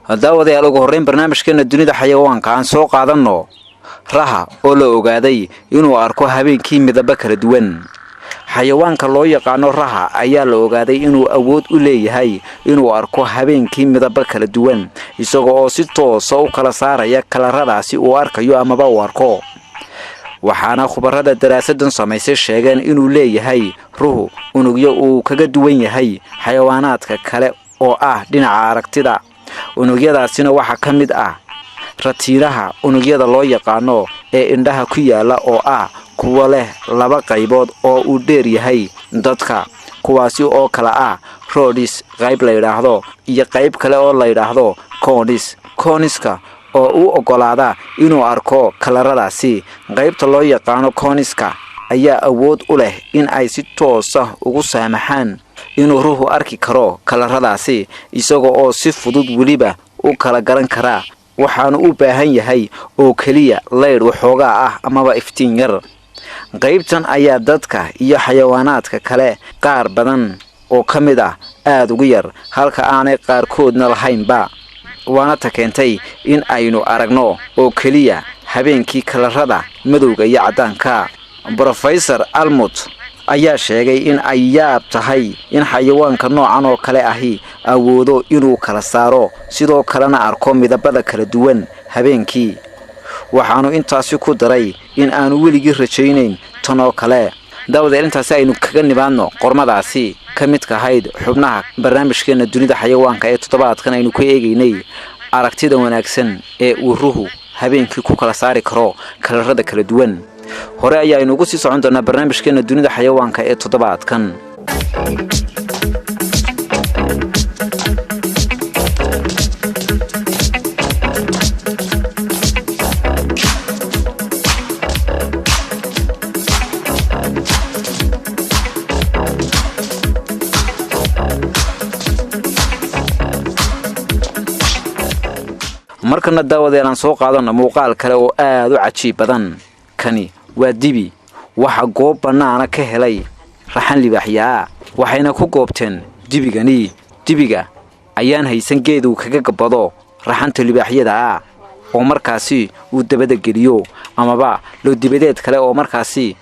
daawadayaal ugu horreyn barnaamijkeena dunida xayawaanka aan soo qaadanno raha oo la ogaaday inuu arko habeenkii midaba kala duwan. xayawaanka loo yaqaano raha ayaa la ogaaday inuu awood u leeyahay inuu arko habeenkii midaba kala duwan isagoo oo si toos ah u kala saaraya kalaradaasi uu arkayo amaba uu arko. waxaana khubarada daraasadan samaysay sheegeen inuu leeyahay ruhu unugyo uu kaga duwan yahay xayawaanaadka kale oo ah dhinaca aragtida. unugyadaasina waxaa ka mid ah ratiinaha unugyada loo yaqaano ee indhaha ku yaala oo ah kuwa leh laba qaybood oo uu dheer yahay dadka, kuwaasi oo kala ah rodis qayb la yiraahdo iyo qayb kale oo la yiraahdo coniska oo uu ogolaada inuu arko kalaradaasi. qaybta loo yaqaano coniska ayaa awood u leh in ay si toos ah ugu saamaxaan inuu ruuhu arki karo kalaradaasi isagoo oo si fudud weliba u kala garan kara. waxaanu u baahan yahay oo keliya leer waxoogaa ah amaba iftiin yar. qaybtan ayaa dadka iyo xayawaanaadka kale qaar badan oo ka mid ah aad ugu yar halka aanay qaarkoodna lahaynba. waana ta keentay in aynu aragno oo keliya habeenkii kalarada madowga iyo caddaanka. Professor Almut ayaa sheegay in ay yaab tahay in xayawaanka noocan oo kale ahi awoodo inuu kala saaro sidoo kalena arko midabada kala duwan habeenkii. waxaanu intaasi ku daray in aanu weligii rajaynayn tan oo kale. daawadayaal intaasi aynu kaga nimaadno qormadaasi ka midka ahayd xubnaha barnaamijkeena dunida xayawaanka ee toddobaadkan aynu ku eegaynay aragtida wanaagsan ee uu ruhu habeenkii ku kala saari karo kalarada kala duwan. hore ayaa aynu ugu sii socon doonaa barnaamijkeena dunida xayawaanka ee toddobaadkan. markana daawadayaal aan soo qaadano muuqaal kale oo aad u cajiib badan. kani waa dibi waxa goob banaana ka helay raxan libaaxyaa waxayna ku goobteen dibiga ayaan haysan geed uu kaga gabado raxanta libaaxyada oo markaasi uu dabada geliyo amaba loo dibadeed kale oo markaasi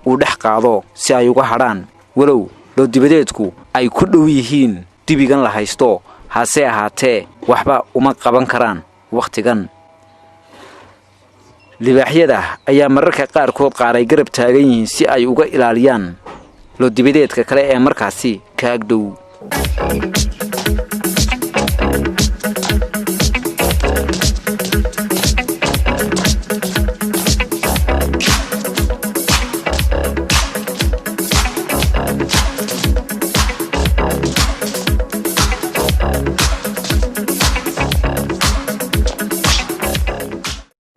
uu dhex qaado si ay uga hadhaan walow loo dibadeedku ay ku dhow yihiin dibigan la haysto. hase ahaatee waxba uma qaban karaan waqtigan. libaaxyada ayaa mararka qaarkood qaaray garab taagan yihiin si ay uga ilaaliyaan loo dibadeedka kale ee markaasi ka agdhow.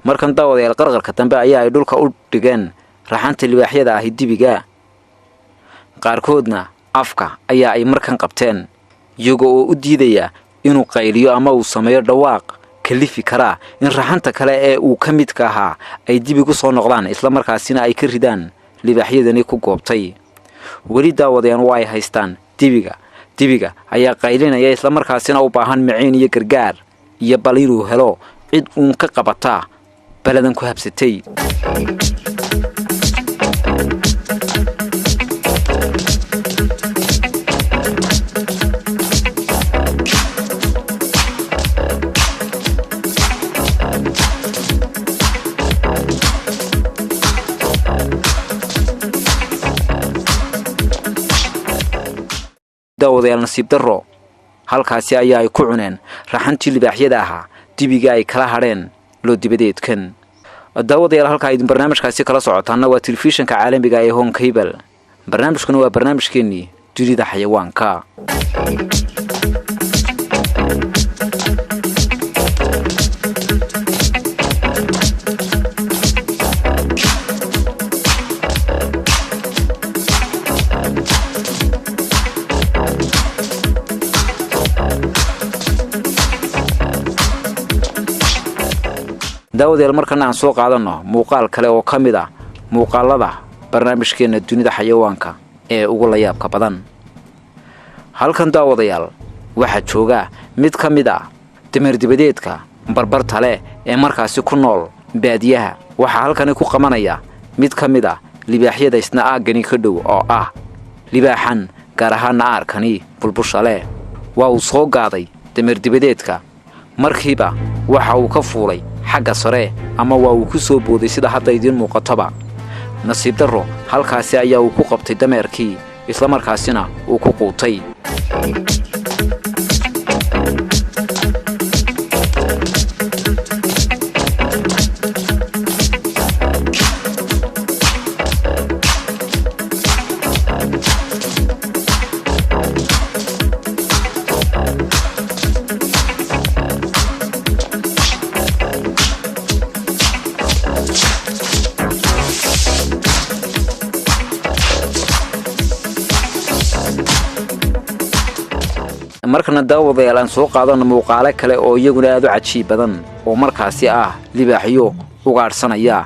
markan daawadayaal qarqarka dambe ayaa ay dhulka u dhigeen raxanta libaaxyada ahi dibiga. qaarkoodna afka ayaa ay markan qabteen iyagoo oo u diidaya inuu qayliyo ama uu sameeyo dhawaaq kalifi kara in raxanta kale ee uu ka midka ahaa ay dibigu soo noqdaan isla markaasina ay ka ridaan libaaxyadani ku goobtay. weli daawadayaal waa ay haystaan dibiga ayaa qaylinaya isla markaasina u baahan maciin iyo gargaar iyo bal inuu helo cid uun ka qabata baladan ku habsatay. daawadayaal nasiib darro halkaasi ayaa ay ku cuneen raxantii libaaxyada ahaa dibiga ay kala hadheen loo dibadeedkan. daawadayaal halka ay barnaamijkaasi kala socotaana waa telefishinka caalamiga ee Home Cable. barnaamijkuna waa barnaamijkeennii dunida xayawaanka. daawadayaal markana aan soo qaadano muuqaal kale oo ka mid ah muuqaalada barnaamijkeena dunida xayawaanka ee ugu la yaabka badan. halkan daawadayaal waxa jooga mid ka mid ah dameer dibadeedka barbarta leh ee markaasi ku nool baadiyaha waxaa halkani ku qabanaya mid ka mid ah libaaxyada isna aaggani ka dhow oo ah libaaxan gaar ahaan arkani bulbusha leh waa uu soo gaaday dameer dibadeedka markiiba waxa uu ka fuulay xagga sare ama waa uu ku soo booday sida hadda idin muuqataba nasiib darro halkaasi ayaa uu ku qabtay dameerkii isla markaasina uu ku quutay markana daawadayaal aan soo qaadano muuqaalo kale oo iyaguna aad u cajiib badan oo markaasi ah libaaxyo ugaadhsanaya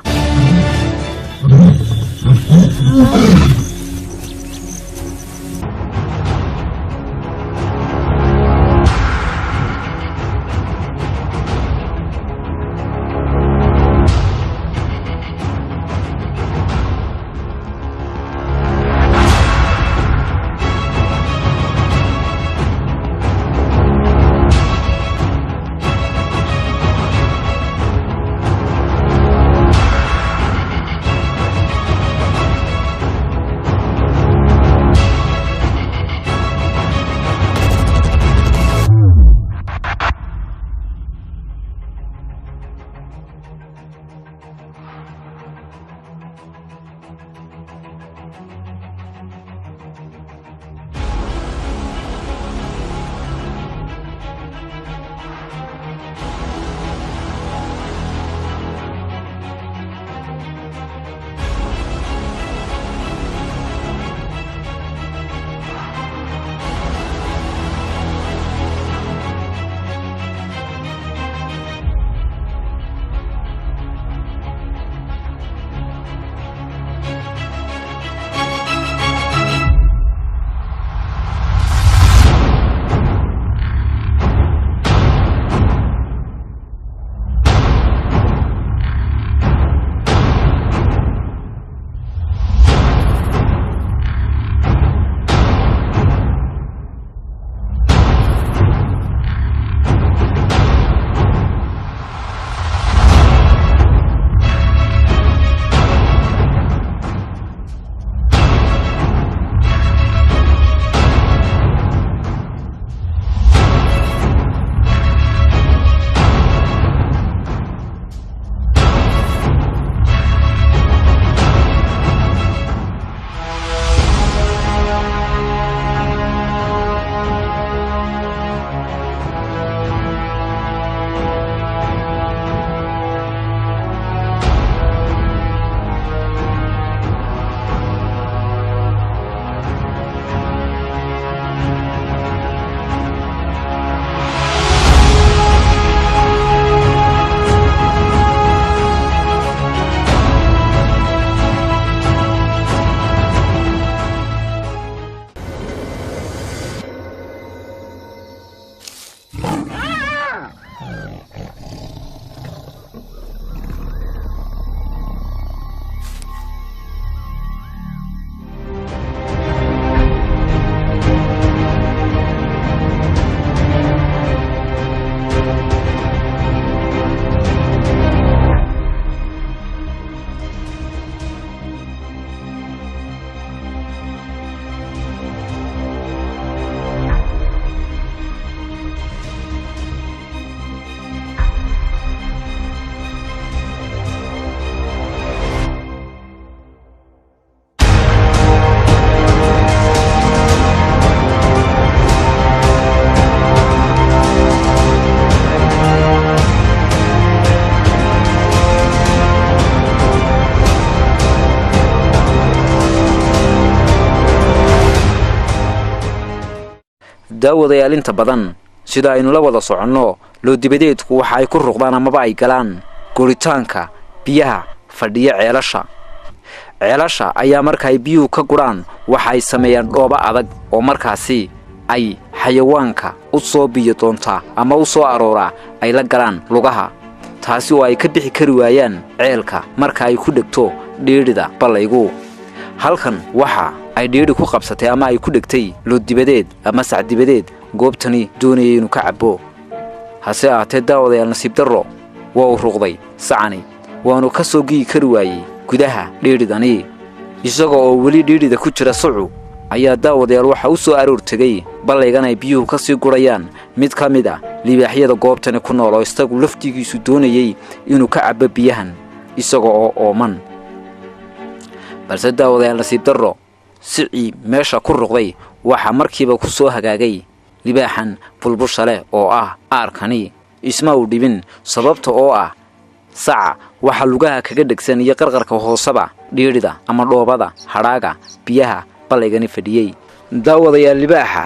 daawadayaal inta badan sida aynu la wada soconno loo dibadeedku waxa ay ku ruqdaan amaba ay galaan guritaanka biyaha fadhiya ceelasha ayaa marka ay biyuhu ka guraan waxa ay sameeyaan dhooba adag oo markaasi ay xayawaanka u soo biyo doontaa ama u soo arooraa ay la galaan lugaha, taasi oo ay ka bixi kari waayaan ceelka marka ay ku dhegto dhiidhida ballaygu. halkan waxa ay dhiidhi ku qabsatay ama ay ku dhegtay loodibadeed ama sacdibadeed goobtani doonayay inuu ka cabbo. hase ahaatee daawadayaal nasiib darro waa uu ruqday sacani, waanu ka soo gii kari waayey gudaha dhiidhidani. isaga oo weli dhiidhida ku jira sacu ayaa daawadayaal waxa u soo aroor tegay ballaygan ay biyuhu ka sii gurayaan mid ka mid ah libaaxyada goobtani ku nool oo isagu laftigiisu doonayay inuu ka cabbo biyahan isaga oo ooman. balse daawadayaal nasiib darro sicii meesha ku ruqday waxaa markiiba ku soo hagaagay libaaxan bulbusha leh oo ah aarkani. isma uu dhibin sababta oo ah saca waxa lugaha kaga dhegsan iyo qarqarka hoosaba dhiidhida ama dhoobada hadhaaga biyaha ballaygani fadhiyey. daawadayaal libaaxa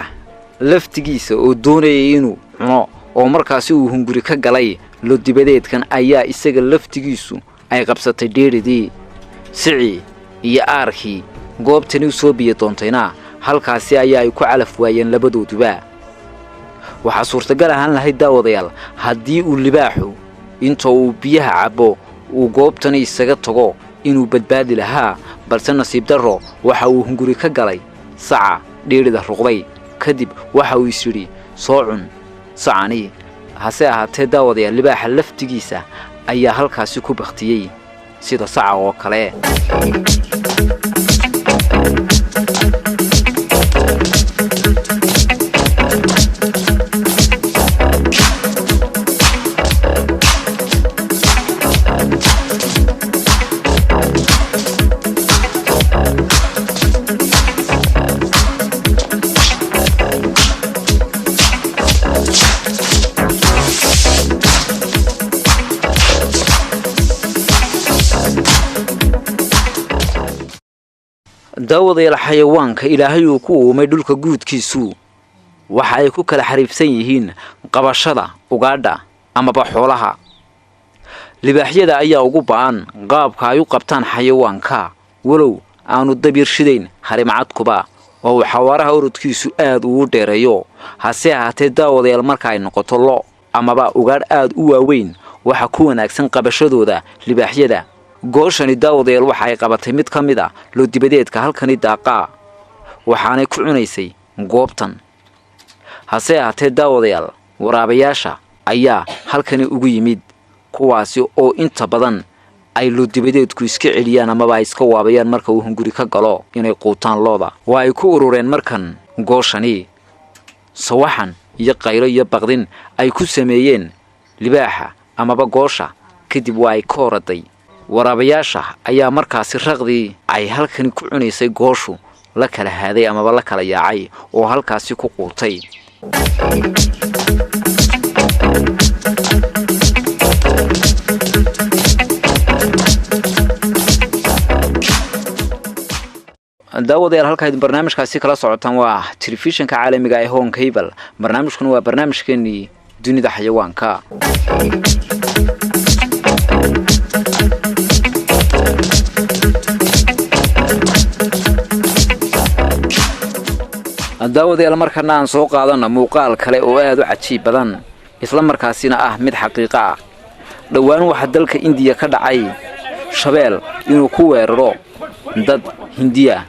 laftigiisa oo doonayay inuu cuno oo markaasi uu hunguri ka galay loodibadeedkan ayaa isaga laftigiisu ay qabsatay dhiidhidii. sicii iyo aarkii goobtani u soo biyo doontayna halkaasi ayaa ay ku calaf waayeen labadooduba. waxaa suurtagal ahaan lahayd daawadayaal haddii uu libaaxu inta uu biyaha cabbo uu goobtani isaga tago inuu badbaadi lahaa, balse nasiib darro waxa uu hunguri ka galay saca dhiidhida ruqday. kadib waxa uu is yidhi soo cun sacani. hase ahaatee daawadayaal libaaxa laftigiisa ayaa halkaasi ku baktiyey sida saca oo kale. daawadayaal xayawaanka ilaahay uu ku uumay dhulka guudkiisu waxa ay ku kala xariifsan yihiin qabashada ugaadha amaba xoolaha. libaaxyada ayaa ugu ba'an qaabka ay u qabtaan xayawaanka, walow aanu dabiirshidayn harimcadkuba oo xawaaraha orodkiisu aad ugu dheereeyo. hase ahaatee daawadayaal marka ay noqoto lo amaba ugaadh aad u waaweyn waxa ku wanaagsan qabashadooda libaaxyada. gooshani daawadayaal waxa ay qabatay mid ka mid ah loodibadeedka halkani daaqaa, waxaanay ku cunaysay goobtan. hase ahaatee daawadayaal waraabayaasha ayaa halkani ugu yimid, kuwaasi oo inta badan ay loodibadeedku iska celiyaan amaba ay iska waabayaan marka uu hunguri ka galo inay quutaan looda. waa ay ku urureen markan gooshani, sawaxan iyo qaylo iyo baqdin ay ku sameeyeen libaaxa amaba goosha. kadib waa ay ka oraday. waraabayaasha ayaa markaasi raqdii ay halkani ku cunaysay gooshu la kala haaday amaba la kala yaacay oo halkaasi ku quutay. daawadayaal halka idin barnaamijkaasi kala socotaan waa telefishinka caalamiga ee Home Cable. barnaamijkuna waa barnaamijkeennii dunida xayawaanka. daawadayaal markana aan soo qaadana muuqaal kale oo aad u cajiib badan isla markaasina ah mid xaqiiqo ah. dhawaan waxa dalka India ka dhacay shabeel inuu ku weeraro dad Hindiya.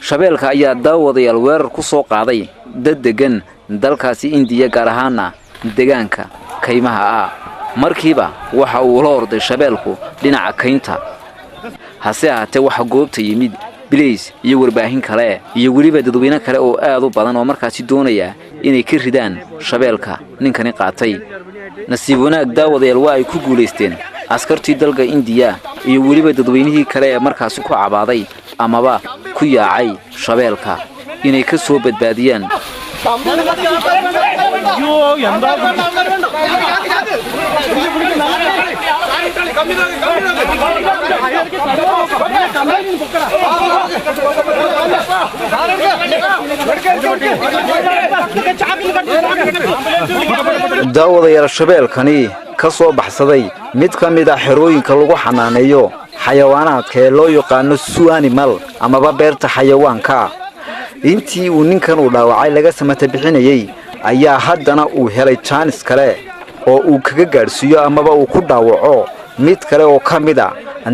shabeelka ayaa daawadayaal weerar ku soo qaaday dad degan dalkaasi India gaar ahaan deegaanka kaymaha ah. markiiba waxa uu la orday shabeelku dhinaca kaynta. hase ahaatee waxa goobta yimid bileys iyo warbaahin kale iyo weliba dadweyne kale oo aad u badan oo markaasi doonaya inay ka ridaan shabeelka ninkani qaatay. nasiib wanaag daawadayaal waa ay ku guuleysteen askartii dalka India iyo weliba dadweynihii kale ee markaasi ku cabaaday amaba ku yaacay shabeelka inay ka soo badbaadiyaan. daawadayaal shabeelkani ka soo baxsaday mid ka mid ah xerooyinka lagu xanaaneeyo xayawaanaadka ee loo yaqaano zoo animal amaba beerta xayawaanka. intii uu ninkan uu dhaawacay laga samata bixinayay ayaa haddana uu helay jaanis kale oo uu kaga gaadhsiiyo amaba uu ku dhaawaco mid kale oo ka mid a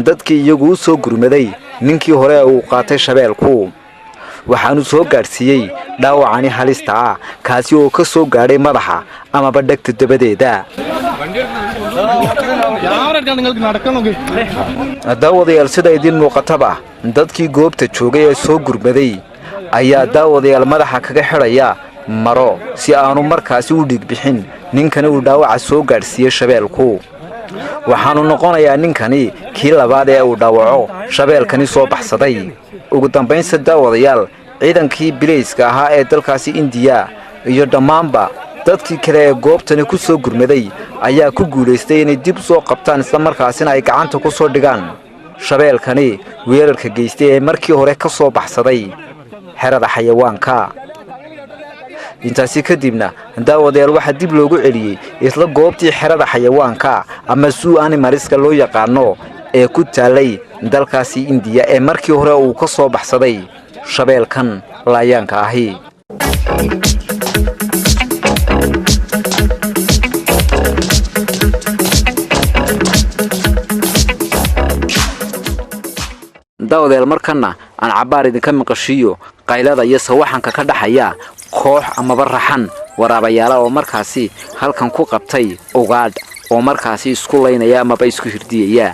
dadkii iyagu u soo gurmaday ninkii hore uu qaatay shabeelku waxaanu soo gaadhsiiyey dhaawacani halista ah kaasi oo ka soo gaadhay madaxa amaba dhegta dabadeeda daawadayaal sida idiin muuqataba dadkii goobta joogay ee soo gurmaday ayaa daawadayaal madaxa kaga xidhaya maro si aanu markaasi u dhiigbixin ninkani uu dhaawaca soo gaadhsiiyey shabeelku waxaanu noqonayaa ninkani kii labaad ee uu dhaawaco shabeelkani soo baxsaday ugu dambaynsa daawadayaal ciidankii bilayska ahaa ee dalkaasi indiya iyo dhammaanba dadkii kale ee goobtani ku soo gurmaday ayaa ku guulaystay inay dib soo qabtaan isla markaasina ay gacanta ku soo dhigaan shabeelkani weerarka geystay ee markii hore ka soo baxsaday xerada xayawaanka intaasi kadibna daawadayaal waxaa dib loogu celiyey isla goobtii xerada xayawaanka ama zoo animalska loo yaqaano ee ku taalay dalkaasi indiya ee markii hore uu ka soo baxsaday shabeelkan laayaanka ahi daawadayaal markana aan cabaar idinka maqashiyo qaylada iyo sawaxanka ka dhaxaya koox amaba raxan waraabayaala oo markaasi halkan ku qabtay ugaadh oo markaasi isku laynaya amaba isku hirdiyaya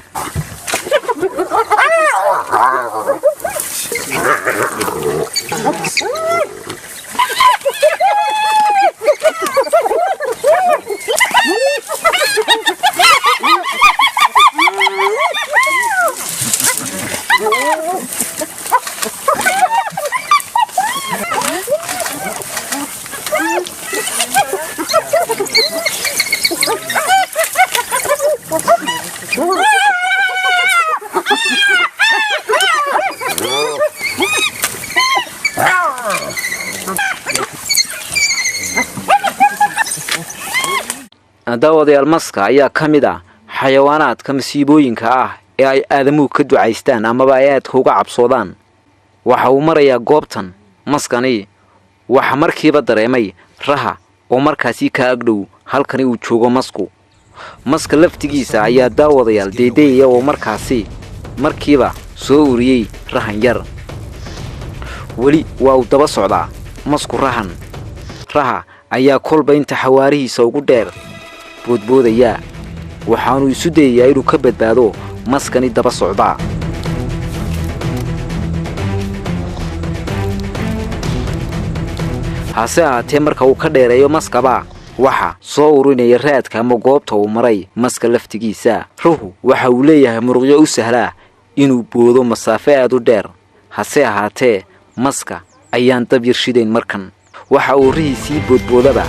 daawadayaal maska ayaa ka mid ah xayawaanaadka masiibooyinka ah ee ay aadamuhu ka ducaystaan amaba ay aadka uga cabsoodaan waxa uu marayaa goobtan maskani waxa markiiba dareemay raha oo markaasi ka agdhow halkani uu joogo maska laftigiisa ayaa daawadayaal deedeeyaya oo markaasi markiiba soo uriyey rahan yar weli waa uu daba socdaa masku raha ayaa kolba inta xawaarihiisa ugu dheer boodboodaya waxaanu isu dayayaa inuu ka badbaado maskani daba socdaa hase ahaatee marka uu ka dheereeyo maskaba waxa soo urinaya raadka ama goobta uu maray maska laftigiisa ruhu waxa uu leeyahay muruqyo u sahlaa inuu boodo masaafo aad u dheer hase ahaatee maska ayaan dab yar shidayn markan waxa uu rihiisii boodboodaba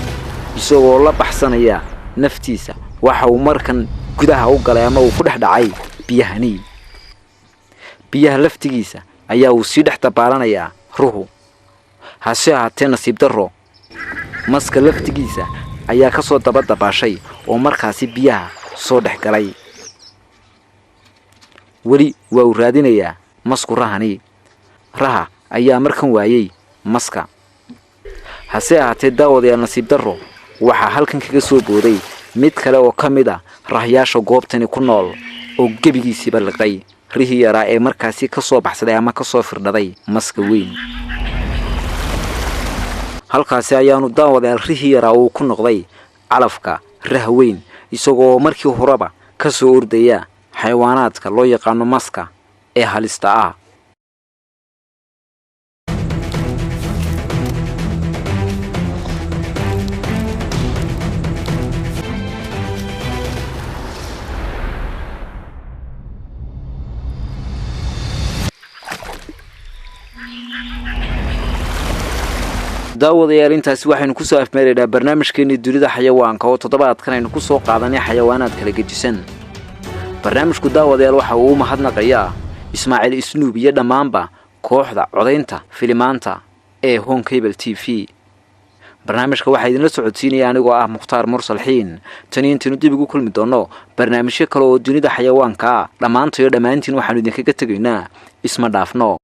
isagoo la baxsanaya naftiisa waxa uu markan gudaha u galay ama uu ku dhex dhacay biyaha laftigiisa ayaa uu sii dhex dabaalanayaa ruhu hase ahaatee nasiib darro maska laftigiisa ayaa ka soo daba dabaashay oo markaasi biyaha soo dhex galay weli waa uu raadinayaa masku raha ayaa markan waayey maska hase ahaatee daawadayaal nasiib darro waxaa halkan kaga soo booday mid kale oo ka mid ah rahayaasha goobtani ku nool oo gebigiisiiba liqay rihii yaraa ee markaasi ka soo baxsaday ama ka soo firdhaday maska weyn halkaasi ayaanu daawadayaal rihii yaraa uu ku noqday calafka rah weyn isagoo markii horeba ka soo ordaya xayawaanaadka loo yaqaano maska ee halista ah daawadayaal intaasi waxaynu ku soo afmeeraynaa barnaamijkeennii dunida xayawaanka oo toddobaadkan aynu ku soo qaadanay xayawaanaad kala gejisan barnaamijku daawadayaal waxa uu u mahadnaqayaa ismaaciil isnuub iyo dhammaanba kooxda codaynta filimaanta ee Home Cable TV barnaamijka waxaa idinla socodsiinaya anigoo ah Mukhtaar Mursal Xiin tani intaanu dib ugu kulmi doono barnaamijyo kale oo dunida xayawaanka dhammaantiin waxaanu idinkaga tegaynaa isma dhaafno